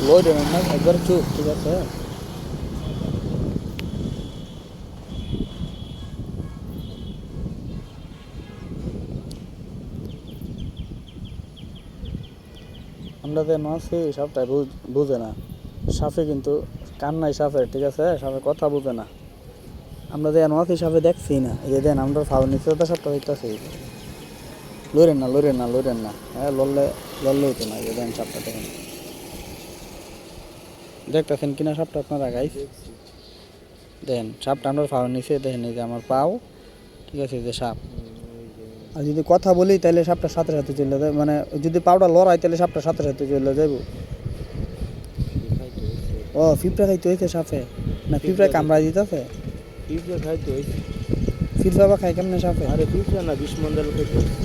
লড়ে না একবার চুপ, ঠিক আছে? আমরা যে আছি সবটাই বুঝে না। সাপে কিন্তু কান নাই সাপের, ঠিক আছে? সাপে কথা বুঝে না। আমরা যে আছি সাপে দেখছি না, এই যে দেন আমরা ফাউল নিচে তো সবটা হইতেছি। লড়েন না, লড়েন না, লড়েন না, হ্যাঁ লড়লে হইতো না। এই যে দেন সাপটা দেখেন, দেখতেছেন কিনা সাপটা আপনারা গাইস? দেখেন সাপটা আমরা ফাউল নিচে, দেখেন এই যে আমার পাও, ঠিক আছে? এই যে সাপ। আর যদি কথা বলি তাহলে সাপটা সাথে সাথে চলে যায়, মানে যদি পাউডার লড়াই তাহলে সাপটা সাথে সাথে চলে যাইব। ও ফিফটা খাইতে হয়েছে সাপে? না ফিফটায় কামড়াই দিতেছে? পিঁপড়া খাইতে হয়েছে। ফিফা বা খাই কেমনে সাপে? আরে পিঁপড়া না, বিষ্মণ্ডল খাইতে হয়েছে।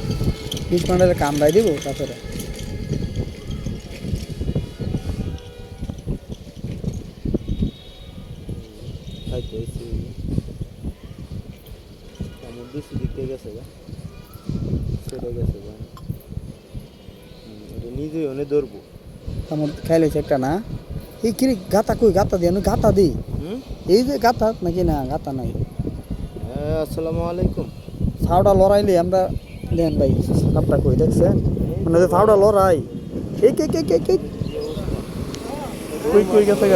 20 মিনিটে কামড়াই দিব সাপের। খাইতে হয়েছে। কামড় দিচ্ছে, দিকে গেছে গা, সেটা গেছে গা। এটা নিজেই অনেক ধরবো। কামড় খাইলেছে একটা না? এই কি গাতা, কই গাতা দিই, আমি গাতা দিই। এই যে গাতা নাকি? না গাতা নাই। হ্যাঁ, আসসালামু আলাইকুম। ফাউডা লড়াইলে আমরা দেন ভাই সাপটা কই দেখছেন? মানে যে ফাউডা লড়াই এই কে কে কে কে কি অবস্থা? কই কই গেছে গা?